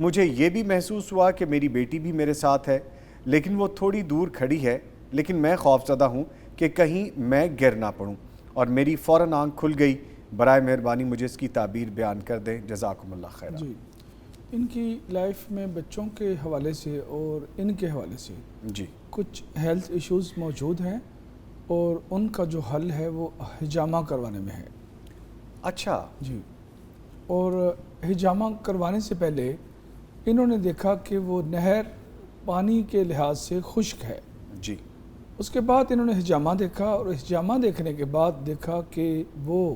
مجھے یہ بھی محسوس ہوا کہ میری بیٹی بھی میرے ساتھ ہے، لیکن وہ تھوڑی دور کھڑی ہے، لیکن میں خوفزدہ ہوں کہ کہیں میں گر نہ پڑوں، اور میری فوراً آنکھ کھل گئی۔ برائے مہربانی مجھے اس کی تعبیر بیان کر دیں، جزاکم اللہ خیر۔ جی، ان کی لائف میں بچوں کے حوالے سے اور ان کے حوالے سے جی کچھ ہیلتھ ایشوز موجود ہیں، اور ان کا جو حل ہے وہ حجامہ کروانے میں ہے۔ اچھا جی، اور حجامہ کروانے سے پہلے انہوں نے دیکھا کہ وہ نہر پانی کے لحاظ سے خشک ہے۔ جی اس کے بعد انہوں نے حجامہ دیکھا، اور حجامہ دیکھنے کے بعد دیکھا کہ وہ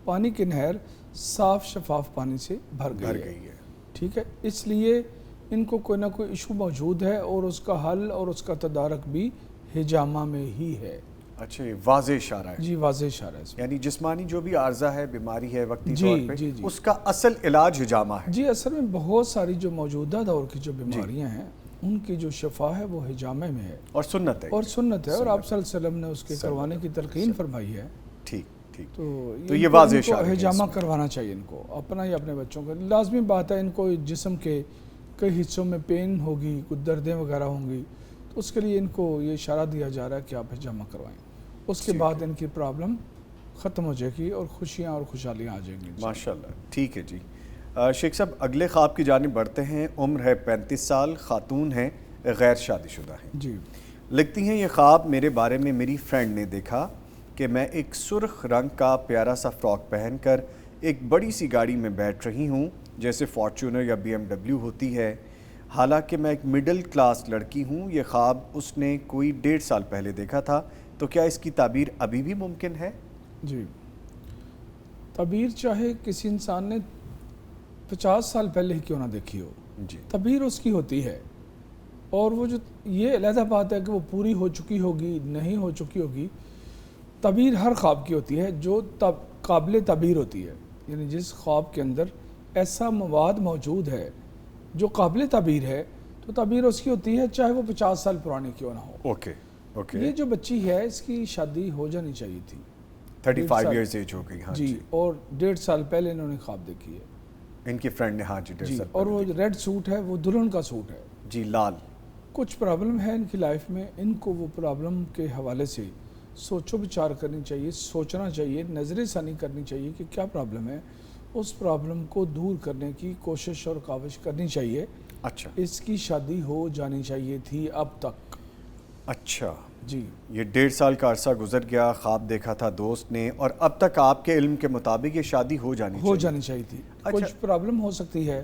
پانی کی نہر صاف شفاف پانی سے بھر گئی ہے۔ ٹھیک ہے، اس لیے ان کو کوئی نہ کوئی ایشو موجود ہے، اور اس کا حل اور اس کا تدارک بھی حجامہ میں ہی ہے۔ اچھا، یہ واضح اشارہ ہے۔ جی، واضح اشارہ ہے اس میں۔ یعنی جسمانی جو بھی عارضہ ہے، بیماری ہے وقتی جی، طور پہ، جی، جی۔ اس کا اصل علاج حجامہ ہے۔ جی، اصل میں بہت ساری جو موجودہ دور کی جو بیماریاں ہیں ان کی جو شفا ہے وہ حجامہ میں ہے، اور سنت ہے، اور سنت ہے، اور آپ صلی اللہ علیہ وسلم نے اس کے کروانے کی تلقین فرمائی ہے۔ ٹھیک ٹھیک۔ تو یہ واضح ان کو اشارہ ہے حجامہ کروانا چاہیے، ان کو اپنا یا اپنے بچوں کو۔ لازمی بات ہے، ان کو جسم کے کئی حصوں میں پین ہوگی، کچھ دردیں وغیرہ ہوں گی، تو اس کے لیے ان کو یہ اشارہ دیا جا رہا ہے کہ آپ حجامہ کروائیں۔ اس کے بعد ان کی پرابلم ختم ہو جائے گی، اور خوشیاں اور خوشحالیاں آ جائیں گی۔ ماشاءاللہ، ٹھیک ہے جی۔ شیخ صاحب اگلے خواب کی جانب بڑھتے ہیں۔ عمر ہے 35 سال، خاتون ہیں، غیر شادی شدہ ہیں۔ جی، لکھتی ہیں یہ خواب میرے بارے میں میری فرینڈ نے دیکھا کہ میں ایک سرخ رنگ کا پیارا سا فراک پہن کر ایک بڑی سی گاڑی میں بیٹھ رہی ہوں، جیسے فارچونر یا BMW ہوتی ہے۔ حالانکہ میں ایک مڈل کلاس لڑکی ہوں۔ یہ خواب اس نے کوئی 1.5 سال پہلے دیکھا تھا، تو کیا اس کی تعبیر ابھی بھی ممکن ہے؟ جی، تعبیر چاہے کسی انسان نے 50 سال پہلے ہی کیوں نہ دیکھی ہو، جی تعبیر اس کی ہوتی ہے، اور وہ جو یہ علیحدہ بات ہے کہ وہ پوری ہو چکی ہوگی نہیں ہو چکی ہوگی۔ تعبیر ہر خواب کی ہوتی ہے جو قابل تعبیر ہوتی ہے، یعنی جس خواب کے اندر ایسا مواد موجود ہے جو قابل تعبیر ہے، تو تعبیر اس کی ہوتی ہے، چاہے وہ 50 سال پرانی کیوں نہ ہو۔ Okay okay. یہ جو بچی ہے اس کی شادی ہو جانی چاہیے تھی، 35 ایئرز ایج ہو گئی۔ ہاں جی، اور 1.5 سال پہلے انہوں نے خواب دیکھی ہے۔ ان کی فرینڈ نے، ہاں جی، 1.5 جی، سال اور پہلے وہ ریڈ سوٹ ہے وہ دلہن کا سوٹ ہے۔ جی، لال۔ کچھ پرابلم ہے ان کی لائف میں، ان کو وہ پرابلم کے حوالے سے سوچ و بچار کرنی چاہیے، سوچنا چاہیے، نظر ثانی کرنی چاہیے کہ کیا پرابلم ہے، اس پرابلم کو دور کرنے کی کوشش اور کاوش کرنی چاہیے۔ اچھا اس کی شادی ہو جانی چاہیے تھی اب تک۔ اچھا، جی، یہ 1.5 سال کا عرصہ گزر گیا، خواب دیکھا تھا دوست نے، اور اب تک آپ کے علم کے مطابق یہ شادی ہو جانی چاہیے تھی۔ اچھا۔ کچھ پرابلم ہو سکتی ہے،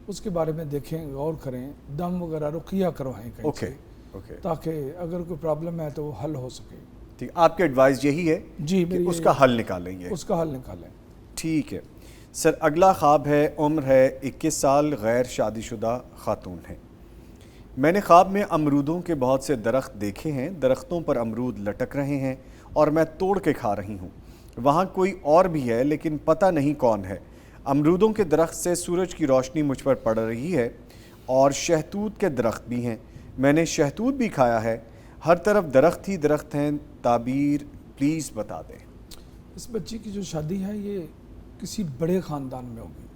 اس کے بارے میں دیکھیں، غور کریں، دم وغیرہ رقیہ کروائیں کہیں سے، اوکے، تاکہ اگر کوئی پرابلم ہے تو وہ حل ہو سکے۔ ٹھیک، آپ کی ایڈوائز یہی ہے جی، کہ اس کا حل نکالیں گے۔ اس کا حل نکالیں۔ ٹھیک ہے سر، اگلا خواب ہے، عمر ہے 21 سال، غیر شادی شدہ خاتون ہے۔ میں نے خواب میں امرودوں کے بہت سے درخت دیکھے ہیں، درختوں پر امرود لٹک رہے ہیں اور میں توڑ کے کھا رہی ہوں۔ وہاں کوئی اور بھی ہے لیکن پتہ نہیں کون ہے۔ امرودوں کے درخت سے سورج کی روشنی مجھ پر پڑ رہی ہے، اور شہتوت کے درخت بھی ہیں، میں نے شہتوت بھی کھایا ہے۔ ہر طرف درخت ہی درخت ہیں، تعبیر پلیز بتا دیں۔ اس بچی کی جو شادی ہے یہ کسی بڑے خاندان میں ہوگی،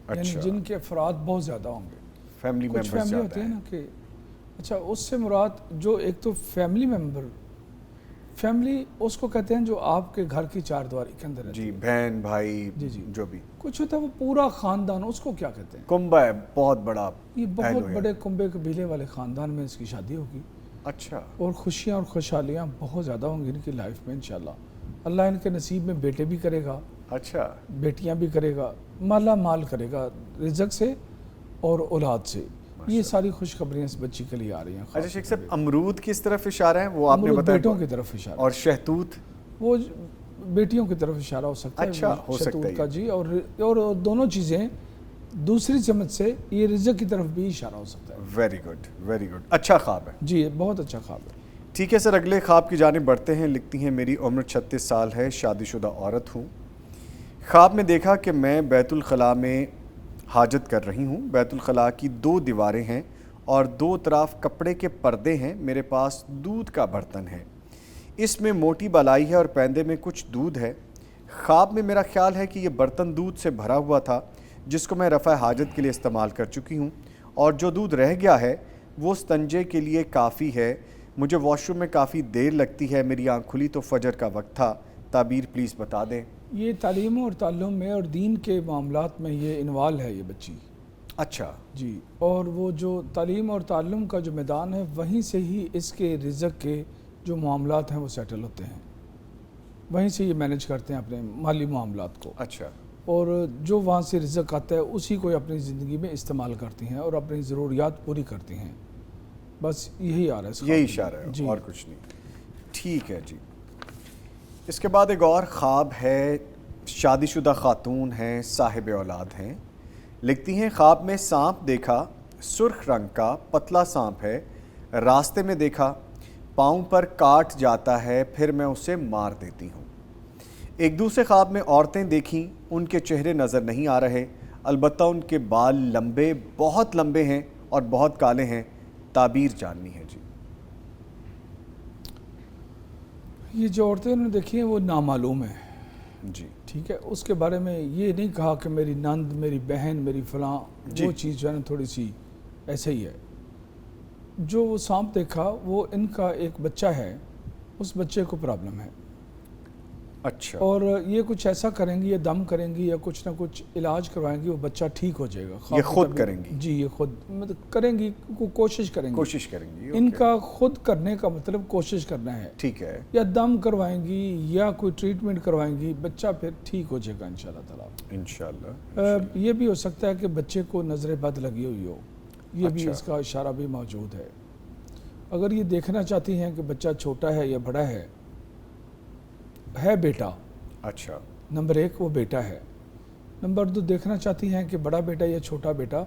یعنی اچھا، جن کے افراد بہت زیادہ ہوں گے۔ فیملی کچھ ممبرز فیملی زیادہ ہوتی ہے ہیں۔ نا کہ اچھا، اس سے مراد جو ایک تو فیملی ممبر، فیملی اس کو کہتے ہیں جو آپ کے گھر کی چار دیواری کے اندر رہتی جی، ہے۔ بہن بھائی، جی جی، جو بھی کچھ ہوتا ہے وہ پورا خاندان، اس کو کیا کہتے ہیں؟ کنبہ ہے، بہت بڑا یہ اہل بہت ہے۔ بڑے کنبے قبیلے والے خاندان میں اس کی شادی ہوگی، اچھا، اور خوشیاں اور خوشحالیاں بہت زیادہ ہوں گی ان کی لائف میں انشاءاللہ۔ اللہ ان کے نصیب میں بیٹے بھی کرے گا، اچھا، بیٹیاں بھی کرے گا، مالا مال کرے گا رزق سے اور اولاد سے۔ یہ ساری خوشخبریاں اس بچی کے لیے آ رہی ہیں۔ اچھا شیخ صاحب، امرود کس طرف اشارہ ہے وہ آپ نے امرود بتایا؟ بیٹوں کی طرف اشارہ، اور شہتوت؟ وہ بیٹیوں کی طرف اشارہ ہو سکتا ہے۔ اچھا، ہو سکتا ہے شہتوت کا جی، اور دونوں چیزیں دوسری سمت سے یہ رزق کی طرف بھی اشارہ ہو سکتا ہے۔ ویری گڈ، ویری گڈ، اچھا خواب ہے۔ جی، بہت اچھا خواب ہے۔ ٹھیک ہے سر، اگلے خواب کی جانب بڑھتے ہیں۔ لکھتی ہیں میری عمر 36 سال ہے، شادی شدہ عورت ہوں۔ خواب میں دیکھا کہ میں بیت الخلاء میں حاجت کر رہی ہوں۔ بیت الخلاء کی 2 دیواریں ہیں اور 2 طرف کپڑے کے پردے ہیں۔ میرے پاس دودھ کا برتن ہے، اس میں موٹی بالائی ہے اور پیندے میں کچھ دودھ ہے۔ خواب میں میرا خیال ہے کہ یہ برتن دودھ سے بھرا ہوا تھا۔ جس کو میں رفع حاجت کے لیے استعمال کر چکی ہوں، اور جو دودھ رہ گیا ہے وہ استنجے کے لیے کافی ہے۔ مجھے واش روم میں کافی دیر لگتی ہے، میری آنکھ کھلی تو فجر کا وقت تھا، تعبیر پلیز بتا دیں۔ یہ تعلیم اور تعلم میں اور دین کے معاملات میں یہ انوالو ہے یہ بچی۔ اچھا جی، اور وہ جو تعلیم اور تعلم کا جو میدان ہے وہیں سے ہی اس کے رزق کے جو معاملات ہیں وہ سیٹل ہوتے ہیں، وہیں سے یہ مینیج کرتے ہیں اپنے مالی معاملات کو، اچھا، اور جو وہاں سے رزق آتا ہے اسی کو اپنی زندگی میں استعمال کرتی ہیں اور اپنی ضروریات پوری کرتی ہیں۔ بس یہی آ رہا ہے اس یہی خواب اشارہ میں۔ ہے جی اور کچھ نہیں۔ ٹھیک ہے جی۔ اس کے بعد ایک اور خواب ہے، شادی شدہ خاتون ہیں، صاحب اولاد ہیں، لکھتی ہیں خواب میں سانپ دیکھا، سرخ رنگ کا پتلا سانپ ہے، راستے میں دیکھا، پاؤں پر کاٹ جاتا ہے، پھر میں اسے مار دیتی ہوں۔ ایک دوسرے خواب میں عورتیں دیکھیں، ان کے چہرے نظر نہیں آ رہے، البتہ ان کے بال لمبے، بہت لمبے ہیں اور بہت کالے ہیں، تعبیر جاننی ہے جی۔ یہ جو عورتیں انہوں نے دیکھی ہیں وہ نامعلوم ہیں، جی ٹھیک ہے، اس کے بارے میں یہ نہیں کہا کہ میری نند، میری بہن، میری فلاں، جی وہ چیز جو ہے نا تھوڑی سی ایسے ہی ہے۔ جو وہ سانپ دیکھا وہ ان کا ایک بچہ ہے، اس بچے کو پرابلم ہے، اچھا، اور یہ کچھ ایسا کریں گی یا دم کریں گی یا کچھ نہ کچھ علاج کروائیں گی، وہ بچہ ٹھیک ہو جائے گا۔ یہ خود کریں گی؟ جی، یہ خود مطلب کریں گی، کوشش کریں گی، کوشش کریں گی، ان اوکے، کا خود کرنے کا مطلب کوشش کرنا ہے، ٹھیک ہے، یا دم کروائیں گی یا کوئی ٹریٹمنٹ کروائیں گی، بچہ پھر ٹھیک ہو جائے گا انشاءاللہ تعالیٰ۔ انشاءاللہ۔ یہ بھی ہو سکتا ہے کہ بچے کو نظر بد لگی ہوئی ہو، یہ بھی اچھا، اس کا اشارہ بھی موجود ہے۔ اگر یہ دیکھنا چاہتی ہیں کہ بچہ چھوٹا ہے یا بڑا ہے بیٹا، اچھا، نمبر 1 وہ بیٹا ہے، نمبر 2 دیکھنا چاہتی ہیں کہ بڑا بیٹا یا چھوٹا بیٹا،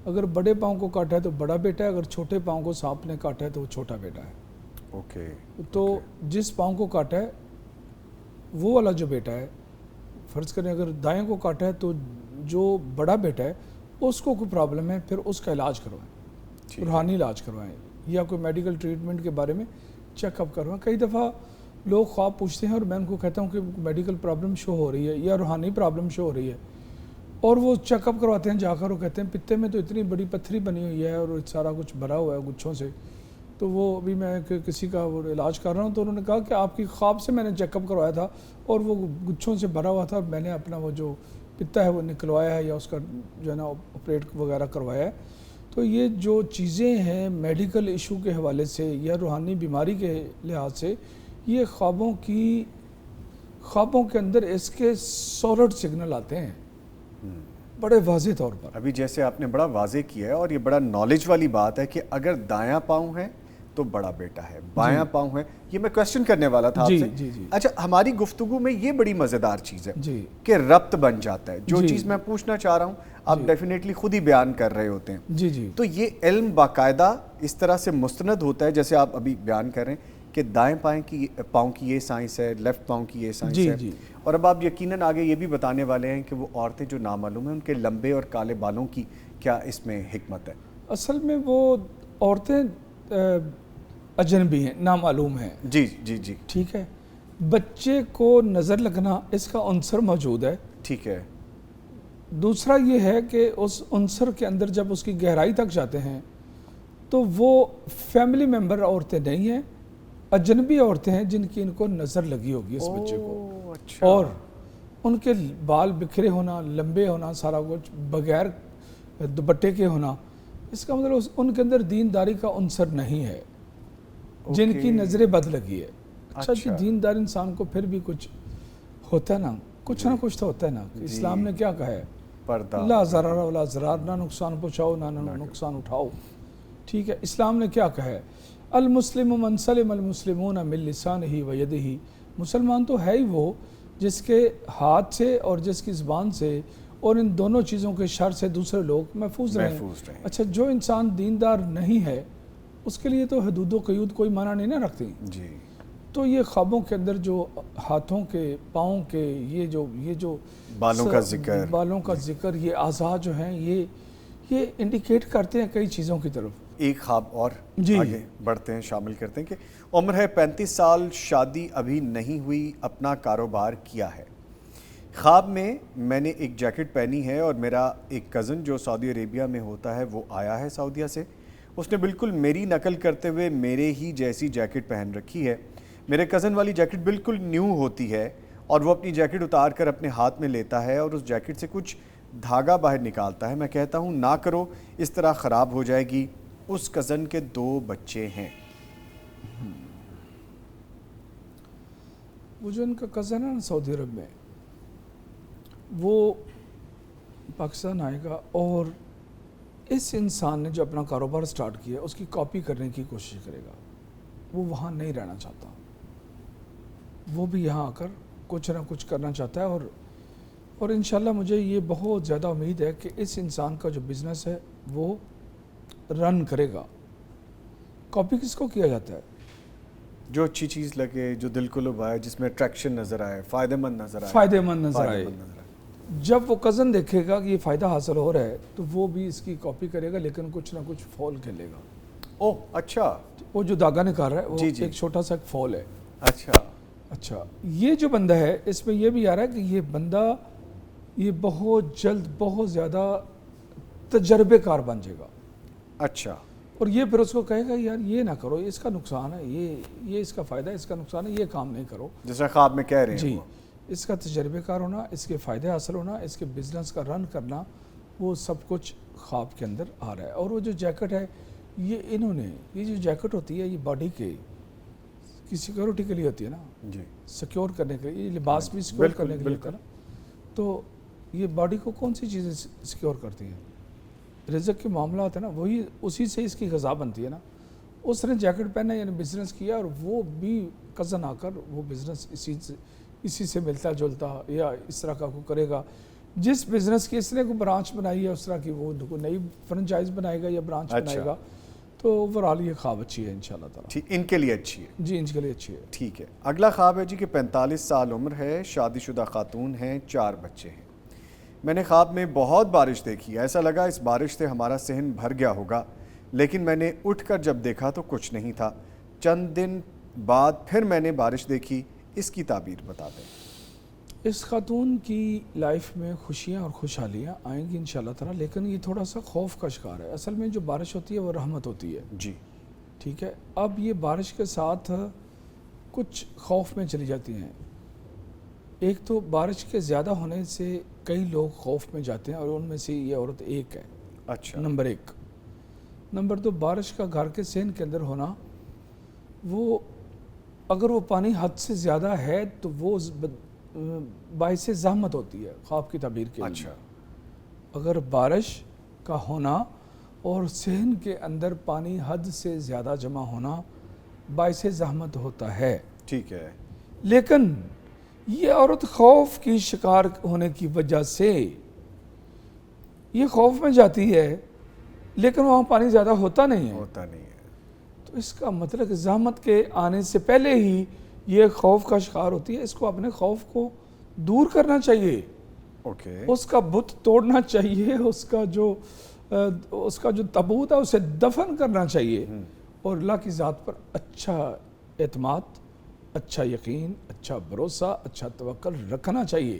اگر بڑے پاؤں کو کاٹا ہے تو بڑا بیٹا ہے، اگر چھوٹے پاؤں کو سانپ نے کاٹا ہے تو وہ چھوٹا بیٹا ہے۔ اوکے، تو جس پاؤں کو کاٹا ہے وہ والا جو بیٹا ہے، فرض کریں اگر دائیں کو کاٹا ہے تو جو بڑا بیٹا ہے اس کو کوئی پرابلم ہے، پھر اس کا علاج کروائیں، روحانی علاج کروائیں یا کوئی میڈیکل ٹریٹمنٹ کے بارے میں چیک اپ کروائیں۔ کئی دفعہ لوگ خواب پوچھتے ہیں اور میں ان کو کہتا ہوں کہ میڈیکل پرابلم شو ہو رہی ہے یا روحانی پرابلم شو ہو رہی ہے، اور وہ چیک اپ کرواتے ہیں جا کر، وہ کہتے ہیں پتے میں تو اتنی بڑی پتھری بنی ہوئی ہے اور سارا کچھ بھرا ہوا ہے گچھوں سے۔ تو وہ ابھی میں کسی کا وہ علاج کر رہا ہوں تو انہوں نے کہا کہ آپ کی خواب سے میں نے چیک اپ کروایا تھا اور وہ گچھوں سے بھرا ہوا تھا، میں نے اپنا وہ جو پتا ہے وہ نکلوایا ہے یا اس کا جو ہے نا آپریٹ وغیرہ کروایا ہے۔ تو یہ جو چیزیں ہیں میڈیکل ایشو کے حوالے سے یا روحانی بیماری کے لحاظ سے، یہ خوابوں کے اندر اس کے سولڈ سگنل آتے ہیں بڑے واضح طور پر۔ ابھی جیسے آپ نے بڑا واضح کیا ہے اور یہ بڑا نالج والی بات ہے کہ اگر دایاں پاؤں ہے تو بڑا بیٹا ہے، بایاں پاؤں ہے، یہ میں کویسچن کرنے والا تھا آپ سے۔ جی جی اچھا، ہماری گفتگو میں یہ بڑی مزیدار چیز ہے جی کہ ربط بن جاتا ہے، جو جی چیز میں پوچھنا چاہ رہا ہوں آپ ڈیفینیٹلی خود ہی بیان کر رہے ہوتے ہیں۔ جی جی تو یہ علم باقاعدہ اس طرح سے مستند ہوتا ہے جیسے آپ ابھی بیان کر رہے ہیں کہ دائیں پاؤں کی یہ سائنس ہے، لیفٹ پاؤں کی یہ سائنس جی ہے، جی اور اب آپ یقیناً آگے یہ بھی بتانے والے ہیں کہ وہ عورتیں جو نامعلوم ہیں ان کے لمبے اور کالے بالوں کی کیا اس میں حکمت ہے؟ اصل میں وہ عورتیں اجنبی ہیں، نامعلوم ہیں، جی جی جی، ٹھیک ہے۔ بچے کو نظر لگنا اس کا عنصر موجود ہے۔ ٹھیک ہے، دوسرا یہ ہے کہ اس عنصر کے اندر جب اس کی گہرائی تک جاتے ہیں تو وہ فیملی ممبر عورتیں نہیں ہیں، اجنبی عورتیں ہیں جن کی ان کو نظر لگی ہوگی اس بچے کو، اچھا، اور ان کے بال بکھرے ہونا، لمبے ہونا، سارا کچھ بغیر دوپٹے کے ہونا، اس کا مطلب ان کے اندر دینداری کا عنصر نہیں ہے، جن کی نظریں بد لگی ہے۔ اچھا جی، دیندار انسان کو پھر بھی کچھ ہوتا ہے نا، کچھ نہ کچھ تو ہوتا ہے نا۔ اسلام نے کیا کہا ہے؟ پردہ، لا ضرر ولا ضرار، نہ نقصان پہنچاؤ نہ نقصان اٹھاؤ، ٹھیک ہے۔ اسلام نے کیا کہا ہے؟ المسلم من سلم المسلمون من لسانہ و یدہ، مسلمان تو ہے ہی وہ جس کے ہاتھ سے اور جس کی زبان سے اور ان دونوں چیزوں کے شر سے دوسرے لوگ محفوظ رہیں۔ اچھا، جو انسان دیندار نہیں ہے اس کے لیے تو حدود و قیود کوئی معنی نہیں نہ رکھتی۔ جی، تو یہ خوابوں کے اندر جو ہاتھوں کے، پاؤں کے، یہ جو بالوں کا ذکر، یہ اعضاء جو ہیں یہ انڈیکیٹ کرتے ہیں کئی چیزوں کی طرف۔ ایک خواب اور آگے بڑھتے ہیں، شامل کرتے ہیں کہ عمر ہے 35 سال، شادی ابھی نہیں ہوئی، اپنا کاروبار کیا ہے، خواب میں میں نے ایک جیکٹ پہنی ہے اور میرا ایک کزن جو سعودی عربیہ میں ہوتا ہے وہ آیا ہے سعودیہ سے. اس نے بالکل میری نقل کرتے ہوئے میرے ہی جیسی جیکٹ پہن رکھی ہے. میرے کزن والی جیکٹ بالکل نیو ہوتی ہے اور وہ اپنی جیکٹ اتار کر اپنے ہاتھ میں لیتا ہے اور اس جیکٹ سے کچھ دھاگا باہر نکالتا ہے. میں کہتا ہوں نہ کرو، اس طرح خراب ہو جائے گی. اس کزن کے 2 بچے ہیں. وہ جو ان کا کزن ہے نا سعودی عرب میں، وہ پاکستان آئے گا اور اس انسان نے جو اپنا کاروبار سٹارٹ کیا اس کی کاپی کرنے کی کوشش کرے گا. وہ وہاں نہیں رہنا چاہتا، وہ بھی یہاں آ کر کچھ نہ کچھ کرنا چاہتا ہے. اور انشاءاللہ مجھے یہ بہت زیادہ امید ہے کہ اس انسان کا جو بزنس ہے وہ رن کرے گا. کاپی کس کو کیا جاتا ہے؟ جو اچھی چیز لگے، جو دل کو لبھائے، جس میں اٹریکشن نظر آئے، فائدہ مند نظر آئے. فائدہ مند نظر آئے. جب وہ کزن دیکھے گا کہ یہ فائدہ حاصل ہو رہا ہے تو وہ بھی اس کی کاپی کرے گا، لیکن کچھ نہ کچھ فال کھیلے گا. اوہ اچھا. وہ جو دھاگا نکال رہا ہے وہ جی. ایک چھوٹا سا ایک فال ہے. اچھا یہ جو بندہ ہے اس میں یہ بھی آ رہا ہے کہ یہ بندہ یہ بہت جلد بہت زیادہ تجربے کار بن جائے گا. اچھا. اور یہ پھر اس کو کہے گا یار یہ نہ کرو، اس کا نقصان ہے، یہ اس کا فائدہ ہے، اس کا نقصان ہے، یہ کام نہیں کرو. جیسا خواب میں کہہ رہے ہیں. جی. اس کا تجربے کار ہونا، اس کے فائدے حاصل ہونا، اس کے بزنس کا رن کرنا، وہ سب کچھ خواب کے اندر آ رہا ہے. اور وہ جو جیکٹ ہے یہ انہوں نے، یہ جو جیکٹ ہوتی ہے یہ باڈی کے کی سیکیورٹی کے لیے ہوتی ہے نا. جی. سیکیور کرنے کے لیے، یہ لباس بھی سیکیور کرنے کے لیے ہوتا ہے نا. تو یہ باڈی کو کون سی چیزیں سیکیور کرتی ہیں؟ رزق کے معاملات ہے نا، وہی اسی سے اس کی غذا بنتی ہے نا. اس نے جیکٹ پہنا یعنی بزنس کیا، اور وہ بھی کزن آ کر وہ بزنس اسی سے ملتا جلتا یا اس طرح کا کو کرے گا. جس بزنس کی اس نے کوئی برانچ بنائی ہے اس طرح کی وہ نئی فرنچائز بنائے گا یا برانچ بنائے گا. تو اوورآل یہ خواب اچھی ہے انشاءاللہ تعالیٰ. ٹھیک، ان کے لیے اچھی ہے. جی ان کے لیے اچھی ہے. ٹھیک ہے. اگلا خواب ہے جی کہ 45 سال عمر ہے، شادی شدہ خاتون ہیں، 4 بچے ہیں. میں نے خواب میں بہت بارش دیکھی، ایسا لگا اس بارش سے ہمارا صحن بھر گیا ہوگا، لیکن میں نے اٹھ کر جب دیکھا تو کچھ نہیں تھا. چند دن بعد پھر میں نے بارش دیکھی. اس کی تعبیر بتا دیں. اس خاتون کی لائف میں خوشیاں اور خوشحالیاں آئیں گی انشاءاللہ تعالیٰ، لیکن یہ تھوڑا سا خوف کا شکار ہے. اصل میں جو بارش ہوتی ہے وہ رحمت ہوتی ہے. جی. ٹھیک ہے. اب یہ بارش کے ساتھ کچھ خوف میں چلی جاتی ہیں. ایک تو بارش کے زیادہ ہونے سے کئی لوگ خوف میں جاتے ہیں اور ان میں سے یہ عورت ایک ہے. اچھا. نمبر 1. نمبر 2، بارش کا گھر کے صحن کے اندر ہونا، وہ اگر وہ پانی حد سے زیادہ ہے تو وہ باعث زحمت ہوتی ہے خواب کی تعبیر کے لیے. اچھا. اگر بارش کا ہونا اور صحن کے اندر پانی حد سے زیادہ جمع ہونا باعث زحمت ہوتا ہے. ٹھیک ہے. لیکن یہ عورت خوف کی شکار ہونے کی وجہ سے یہ خوف میں جاتی ہے، لیکن وہاں پانی زیادہ ہوتا نہیں ہے. تو اس کا مطلب کہ زحمت کے آنے سے پہلے ہی یہ خوف کا شکار ہوتی ہے. اس کو اپنے خوف کو دور کرنا چاہیے. اس کا بت توڑنا چاہیے، اس کا جو تابوت ہے اسے دفن کرنا چاہیے، اور اللہ کی ذات پر اچھا اعتماد، اچھا یقین، اچھا بھروسہ، اچھا توکل رکھنا چاہیے.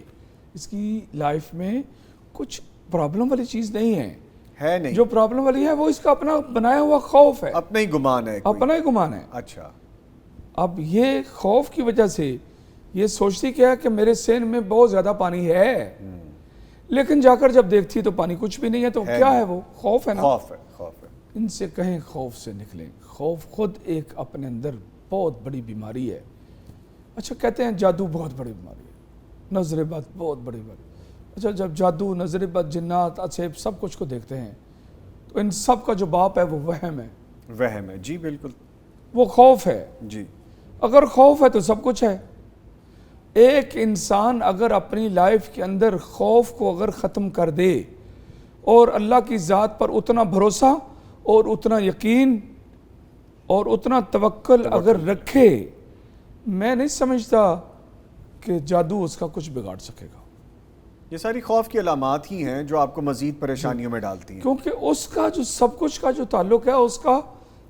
اس کی لائف میں کچھ پرابلم والی چیز نہیں ہے. نہیں. جو پرابلم والی ہے وہ اس کا اپنا بنایا ہوا خوف ہے، اپنا ہی گمان ہے. اپنا ہی گمان ہے. اچھا. اب یہ خوف کی وجہ سے یہ سوچتی کیا ہے کہ میرے صحن میں بہت زیادہ پانی ہے، لیکن جا کر جب دیکھتی تو پانی کچھ بھی نہیں ہے. تو کیا ہے وہ؟ خوف ہے نا. خوف ہے. ان سے کہیں خوف سے نکلیں. خوف خود ایک اپنے اندر بہت بڑی بیماری ہے. اچھا کہتے ہیں جادو بہت بڑی بیماری ہے، نظر بد بہت بڑی بیماری. اچھا جب جادو، نظر بد، جنات، اچھب سب کچھ کو دیکھتے ہیں تو ان سب کا جو باپ ہے وہ وہم ہے. وہم ہے. جی بالکل. وہ خوف ہے. جی. اگر خوف ہے تو سب کچھ ہے. ایک انسان اگر اپنی لائف کے اندر خوف کو اگر ختم کر دے اور اللہ کی ذات پر اتنا بھروسہ اور اتنا یقین اور اتنا توکل اگر رکھے، میں نہیں سمجھتا کہ جادو اس کا کچھ بگاڑ سکے گا. یہ ساری خوف کی علامات ہی ہیں جو آپ کو مزید پریشانیوں میں ڈالتی ہیں. کیونکہ اس کا جو سب کچھ کا جو تعلق ہے اس کا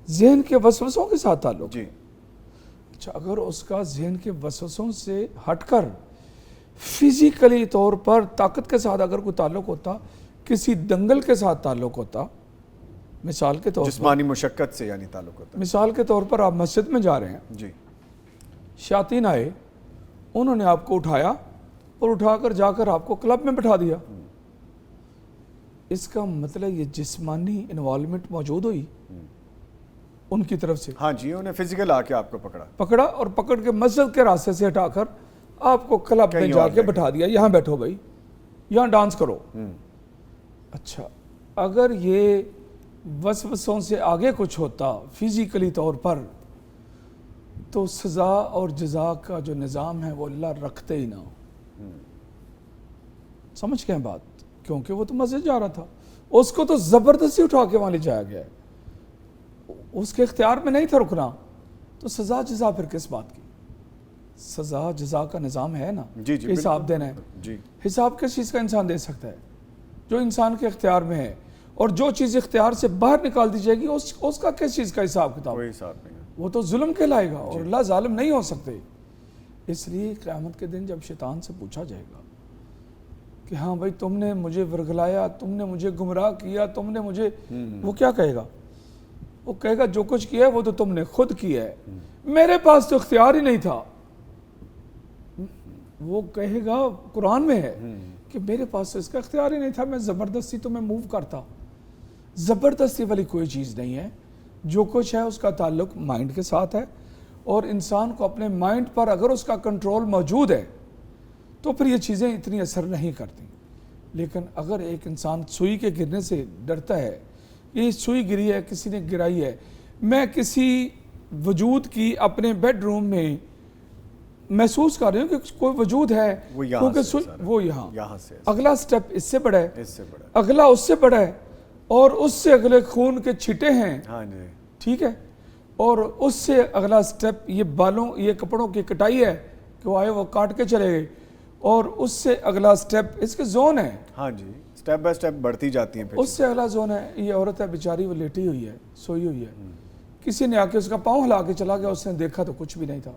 ذہن کے وسوسوں کے ساتھ تعلق. جی. اچھا اگر اس کا ذہن کے وسوسوں سے ہٹ کر فزیکلی طور پر طاقت کے ساتھ اگر کوئی تعلق ہوتا، کسی دنگل کے ساتھ تعلق ہوتا، مثال کے طور پر جسمانی مشقت سے یعنی تعلق ہوتا مثال کے طور پر آپ مسجد میں جا رہے ہیں، جی شیاطین آئے، انہوں نے آپ کو اٹھایا اور اٹھا کر جا کر آپ کو کلب میں بٹھا دیا، اس کا مطلب یہ جسمانی انوالومنٹ موجود ہوئی ان کی طرف سے، ہاں جی، انہیں فزیکل آ کے آپ کو پکڑا اور پکڑ کے مسجد کے راستے سے ہٹا کر آپ کو کلب میں جا کے بٹھا دیا، یہاں بیٹھو بھائی، یہاں ڈانس کرو۔ اچھا، اگر یہ وسوسوں سے آگے کچھ ہوتا فزیکلی طور پر، تو سزا اور جزا کا جو نظام ہے وہ اللہ رکھتے ہی نہ ہو۔ سمجھ گئے بات؟ کیونکہ وہ تو مسجد جا رہا تھا، اس کو تو زبردستی اٹھا کے وہاں لے جایا گیا ہے، اس کے اختیار میں نہیں تھا رکنا، تو سزا جزا پھر کس بات کی؟ سزا جزا کا نظام ہے نا، جی جی حساب دینا ہے۔ جی حساب کس چیز کا انسان دے سکتا ہے؟ جو انسان کے اختیار میں ہے، اور جو چیز اختیار سے باہر نکال دی جائے گی اس کا کس چیز کا حساب کتاب؟ کوئی حساب نہیں ہے۔ وہ تو ظلم کہلائے گا، اور اللہ ظالم نہیں ہو سکتے۔ اس لیے قیامت کے دن جب شیطان سے پوچھا جائے گا کہ ہاں بھائی تم نے مجھے ورگلایا، تم نے مجھے گمراہ کیا، تم نے مجھے، وہ کیا کہے گا؟ وہ کہے گا جو کچھ کیا ہے وہ تو تم نے خود کیا ہے، میرے پاس تو اختیار ہی نہیں تھا۔ وہ کہے گا، قرآن میں ہے کہ میرے پاس تو اس کا اختیار ہی نہیں تھا، میں زبردستی تمہیں موو کرتا۔ زبردستی والی کوئی چیز نہیں ہے، جو کچھ ہے اس کا تعلق مائنڈ کے ساتھ ہے، اور انسان کو اپنے مائنڈ پر اگر اس کا کنٹرول موجود ہے تو پھر یہ چیزیں اتنی اثر نہیں کرتی۔ لیکن اگر ایک انسان سوئی کے گرنے سے ڈرتا ہے، یہ سوئی گری ہے، کسی نے گرائی ہے، میں کسی وجود کی اپنے بیڈ روم میں محسوس کر رہی ہوں کہ کوئی وجود ہے، کیونکہ وہ یہاں سے اگلا سٹیپ اس سے بڑا ہے، اس سے بڑا، اگلا اس سے بڑا ہے، اور اس سے اگلے خون کے چھٹے ہیں، ہاں جی ٹھیک ہے، اور اس سے اگلا سٹیپ یہ بالوں، یہ کپڑوں کی کٹائی ہے کہ وہ آئے وہ کاٹ کے چلے گئے، اور اس سے اگلا سٹیپ اس کے زون ہے، ہاں جی، سٹیپ بائی سٹیپ بڑھتی جاتی ہیں۔ اس سے اگلا زون ہے، یہ عورت ہے بیچاری، وہ لیٹی ہوئی ہے، سوئی ہوئی ہے، کسی نے آ کے اس کا پاؤں ہلا کے چلا گیا، اس نے دیکھا تو کچھ بھی نہیں تھا۔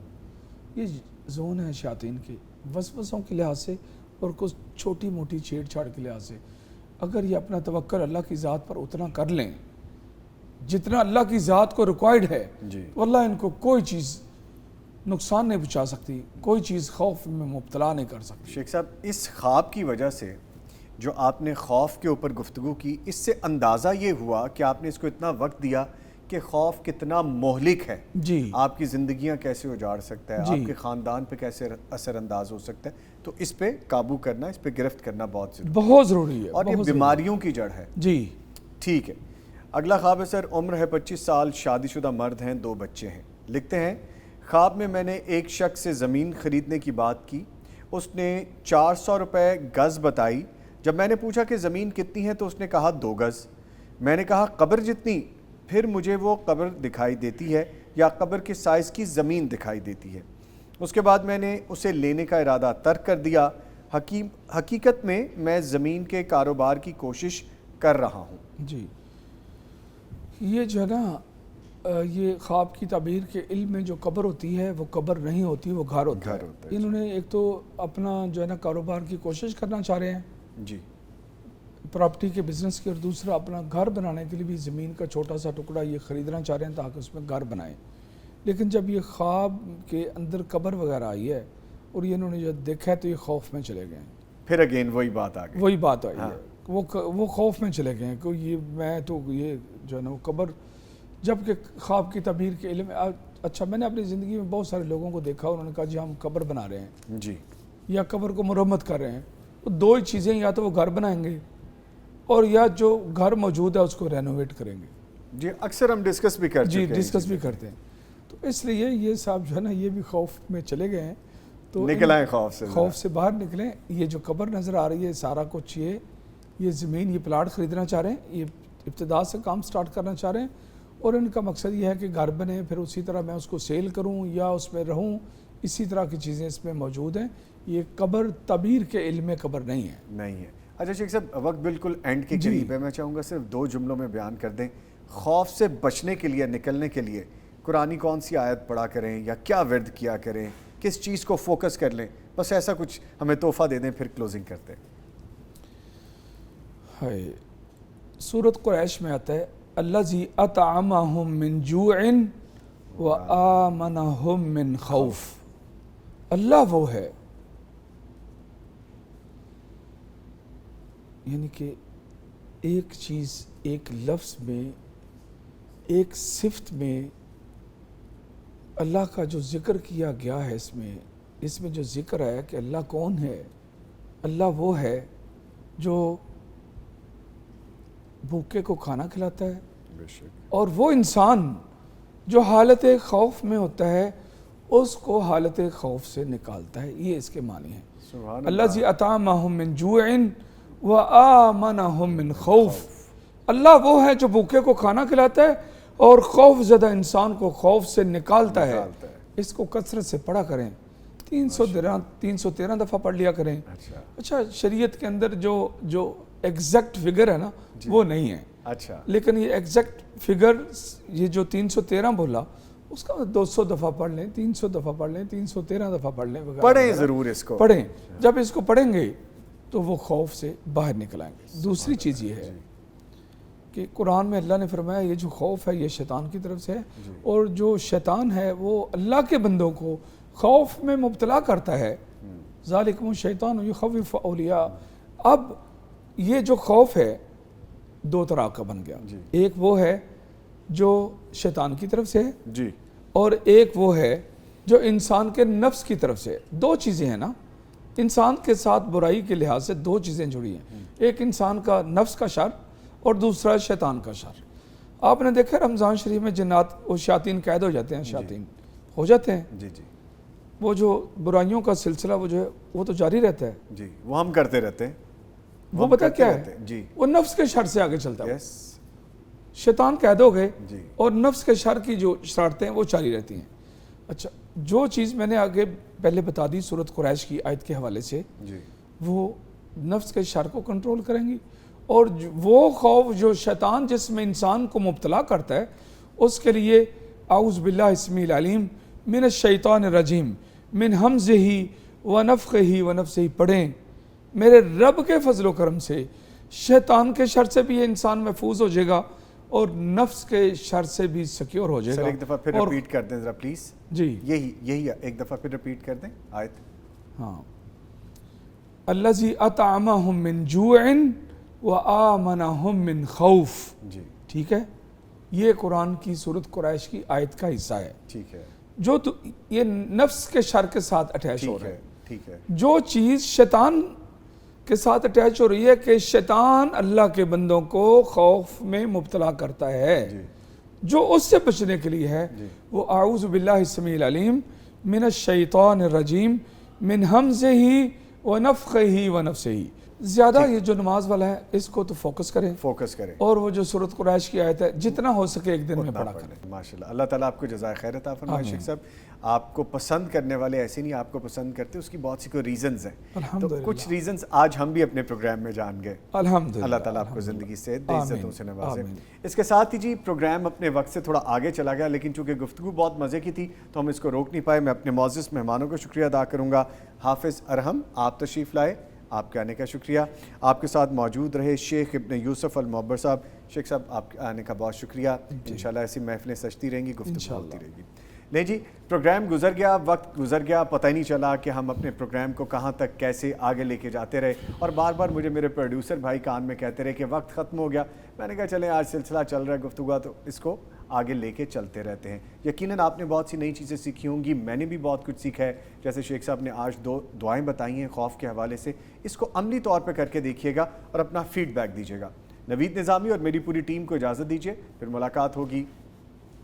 یہ زون ہے شیاطین کی وسوسوں کے لحاظ سے اور کچھ چھوٹی موٹی چھیڑ چھاڑ کے لحاظ سے۔ اگر یہ اپنا توکل اللہ کی ذات پر اتنا کر لیں جتنا اللہ کی ذات کو ریکوائرڈ ہے، تو اللہ ان کو کوئی چیز نقصان نہیں پہنچا سکتی، کوئی چیز خوف میں مبتلا نہیں کر سکتی۔ شیخ صاحب، اس خواب کی وجہ سے جو آپ نے خوف کے اوپر گفتگو کی، اس سے اندازہ یہ ہوا کہ آپ نے اس کو اتنا وقت دیا کہ خوف کتنا مہلک ہے، جی، آپ کی زندگیاں کیسے اجاڑ سکتا ہے، آپ کے خاندان پہ کیسے اثر انداز ہو سکتا ہے، تو اس پہ قابو کرنا، اس پہ گرفت کرنا بہت ضروری ہے، اور یہ بیماریوں کی جڑ ہے۔ جی ٹھیک ہے، اگلا خواب ہے سر، عمر ہے 25 سال، شادی شدہ مرد ہیں، 2 بچے ہیں۔ لکھتے ہیں، خواب میں میں نے ایک شخص سے زمین خریدنے کی بات کی، اس نے 400 روپے گز بتائی۔ جب میں نے پوچھا کہ زمین کتنی ہے تو اس نے کہا 2 گز۔ میں نے کہا قبر جتنی؟ پھر مجھے وہ قبر دکھائی دیتی ہے یا قبر کے سائز کی زمین دکھائی دیتی ہے۔ اس کے بعد میں نے اسے لینے کا ارادہ ترک کر دیا۔ حقیقت میں میں زمین کے کاروبار کی کوشش کر رہا ہوں۔ جی، یہ جو ہے نا، یہ خواب کی تعبیر کے علم میں جو قبر ہوتی ہے وہ قبر نہیں ہوتی، وہ گھر ہوتا ہے۔ انہوں نے ایک تو اپنا جو ہے نا کاروبار کی کوشش کرنا چاہ رہے ہیں، جی، پراپرٹی کے بزنس کی، اور دوسرا اپنا گھر بنانے کے لیے بھی زمین کا چھوٹا سا ٹکڑا یہ خریدنا چاہ رہے ہیں تاکہ اس میں گھر بنائیں۔ لیکن جب یہ خواب کے اندر قبر وغیرہ آئی ہے اور یہ انہوں نے جو دیکھا ہے تو یہ خوف میں چلے گئے ہیں۔ پھر اگین وہی بات آ گئی، وہی بات آئی ہے، وہ خوف میں چلے گئے ہیں کہ یہ میں تو یہ جو ہے نا وہ قبر، جبکہ خواب کی تعبیر کے علم۔ اچھا، میں نے اپنی زندگی میں بہت سارے لوگوں کو دیکھا، انہوں نے کہا جی ہم قبر بنا رہے ہیں، جی، یا قبر کو مرمت کر رہے ہیں، تو 2 ہی چیزیں، یا تو وہ گھر بنائیں گے اور یا جو گھر موجود ہے اس کو رینوویٹ کریں گے۔ جی، اکثر ہم ڈسکس بھی کرتے ہیں، جی ڈسکس بھی کرتے ہیں، تو اس لیے یہ صاحب جو ہے نا یہ بھی خوف میں چلے گئے ہیں، تو نکل آئیں خوف سے باہر نکلیں۔ یہ جو قبر نظر آ رہی ہے سارا کچھ، یہ زمین، یہ پلاٹ خریدنا چاہ رہے ہیں، یہ ابتدا سے کام سٹارٹ کرنا چاہ رہے ہیں، اور ان کا مقصد یہ ہے کہ گھر بنے، پھر اسی طرح میں اس کو سیل کروں یا اس میں رہوں، اسی طرح کی چیزیں اس میں موجود ہیں۔ یہ قبر تعبیر کے علم میں قبر نہیں ہے۔ اچھا شیخ صاحب، وقت بالکل اینڈ کے قریب ہے، میں چاہوں گا صرف 2 جملوں میں بیان کر دیں، خوف سے بچنے کے لیے، نکلنے کے لیے قرآنی کون سی آیت پڑھا کریں یا کیا ورد کیا کریں، کس چیز کو فوکس کر لیں؟ بس ایسا کچھ ہمیں تحفہ دے دیں، پھر کلوزنگ کرتے ہیں۔ ہے سورۃ قریش میں آتا ہے الذی اطعمہم من جوع وآمنہم من خوف۔ اللہ وہ ہے، یعنی کہ ایک چیز، ایک لفظ میں، ایک صفت میں اللہ کا جو ذکر کیا گیا ہے، اس میں جو ذکر ہے کہ اللہ کون ہے؟ اللہ وہ ہے جو بھوکے کو کھانا کھلاتا ہے، اور وہ انسان جو حالت خوف میں ہوتا ہے اس کو حالت خوف سے نکالتا ہے۔ یہ اس کے معنی ہے، الذی اطعمہم من جوع وآمنہم من خوف۔ اللہ وہ ہے جو بھوکے کو کھانا کھلاتا ہے اور خوف زدہ انسان کو خوف سے نکالتا ہے۔ اس کو کثرت سے پڑھا کریں، 313 دفعہ پڑھ لیا کریں۔ اچھا، شریعت کے اندر جو ایگزیکٹ فگر ہے نا وہ نہیں ہے، اچھا، لیکن یہ ایگزیکٹ فگر، یہ جو 313 بولا اس کا 200 دفعہ پڑھ لیں، 300 دفعہ پڑھ لیں، 313 دفعہ پڑھ لیں، پڑھیں ضرور اس کو، پڑھیں۔ جب اس کو پڑھیں گے تو وہ خوف سے باہر نکل آئیں گے۔ دوسری چیز یہ ہے کہ قرآن میں اللہ نے فرمایا یہ جو خوف ہے یہ شیطان کی طرف سے ہے، اور جو شیطان ہے وہ اللہ کے بندوں کو خوف میں مبتلا کرتا ہے۔ ذالکم الشیطان یخوف اولیاء۔ اب یہ جو خوف ہے دو طرح کا بن گیا، ایک وہ ہے جو شیطان کی طرف سے ہے جی، اور ایک وہ ہے جو انسان کے نفس کی طرف سے۔ دو چیزیں ہیں نا انسان کے ساتھ، برائی کے لحاظ سے دو چیزیں جڑی ہیں، ایک انسان کا نفس کا شر اور دوسرا شیطان کا شر۔ آپ نے دیکھا رمضان شریف میں جنات اور شیاطین قید ہو جاتے ہیں، شیاطین ہو جاتے ہیں، جی جی، وہ جو برائیوں کا سلسلہ وہ جو ہے وہ تو جاری رہتا ہے، جی، وہ ہم کرتے رہتے ہیں، وہ پتہ کیا ہے، جی، وہ نفس کے شر سے آگے چلتا ہے۔ یس، شیطان قید ہو گئے جی، اور نفس کے شر کی جو شرارتیں ہیں وہ جاری رہتی ہیں۔ اچھا، جو چیز میں نے آگے پہلے بتا دی سورۃ قریش کی آیت کے حوالے سے، جی، وہ نفس کے شر کو کنٹرول کریں گی، اور وہ خوف جو شیطان جس میں انسان کو مبتلا کرتا ہے اس کے لیے اعوذ باللہ السمیع العلیم من الشیطان الرجیم من ہمزہ ونفخہ ونفثہ پڑھیں۔ میرے رب کے فضل و کرم سے شیطان کے شر سے بھی یہ انسان محفوظ ہو جائے گا اور نفس کے شر سے بھی سیکیور ہو جائے گا۔ سر ایک دفعہ پھر ریپیٹ کر دیں ذرا پلیز، جی یہی ایک دفعہ پھر ریپیٹ کر دیں آیت۔ ہاں، الذی اطعمہم من جوع وآمنہم من خوف، جی، ٹھیک ہے، یہ قرآن کی سورۃ قریش کی آیت کا حصہ ہے، ٹھیک ہے، جو یہ نفس کے شر کے ساتھ اٹیچ ہو ٹھیک رہا ہے، ہے۔ ٹھیک ہے، جو چیز شیطان کے ساتھ اٹیچ ہو رہی ہے کہ شیطان اللہ کے بندوں کو خوف میں مبتلا کرتا ہے، جی، جو اس سے بچنے کے لیے ہے وہ اعوذ باللہ السمیع العلیم من الشیطان الرجیم من ہمزہ ونفخہ ونفثہ۔ زیادہ یہ جو نماز والا ہے اس کو تو فوکس کریں، اور وہ جو سورۃ قریش کی آیت ہے جتنا ہو سکے ایک دن میں پڑھا کریں۔ ماشاءاللہ، اللہ تعالیٰ آپ کو جزائے خیر عطا فرمائے۔ شیخ صاحب، آپ کو پسند کرنے والے ایسے نہیں آپ کو پسند کرتے، اس کی بہت سی کوئی ریزنز ہیں، تو کچھ ریزنز آج ہم بھی اپنے پروگرام میں جان گئے۔ الحمدللہ، اللہ تعالیٰ آپ کو زندگی سے عزتوں سے نوازے۔ اس کے ساتھ ہی جی پروگرام اپنے وقت سے تھوڑا آگے چلا گیا، لیکن چونکہ گفتگو بہت مزے کی تھی تو ہم اس کو روک نہیں پائے۔ میں اپنے معزز مہمانوں کا شکریہ ادا کروں گا۔ حافظ ارحم، آپ تشریف لائے، آپ کے آنے کا شکریہ۔ آپ کے ساتھ موجود رہے شیخ ابن یوسف المعبر صاحب۔ شیخ صاحب، آپ کے آنے کا بہت شکریہ۔ انشاءاللہ ایسی محفلیں سجتی رہیں گی، گفتگو ہوتی رہے گی۔ نہیں جی، پروگرام گزر گیا، وقت گزر گیا، پتہ ہی نہیں چلا کہ ہم اپنے پروگرام کو کہاں تک کیسے آگے لے کے جاتے رہے، اور بار بار مجھے میرے پروڈیوسر بھائی کان میں کہتے رہے کہ وقت ختم ہو گیا۔ میں نے کہا چلیں آج سلسلہ چل رہا ہے گفتگو، تو اس کو آگے لے کے چلتے رہتے ہیں۔ یقیناً آپ نے بہت سی نئی چیزیں سیکھی ہوں گی، میں نے بھی بہت کچھ سیکھا ہے۔ جیسے شیخ صاحب نے آج 2 دعائیں بتائی ہیں خوف کے حوالے سے، اس کو عملی طور پہ کر کے دیکھیے گا اور اپنا فیڈ بیک دیجیے گا۔ نوید نظامی اور میری پوری ٹیم کو اجازت دیجیے، پھر ملاقات ہوگی۔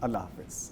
اللہ حافظ۔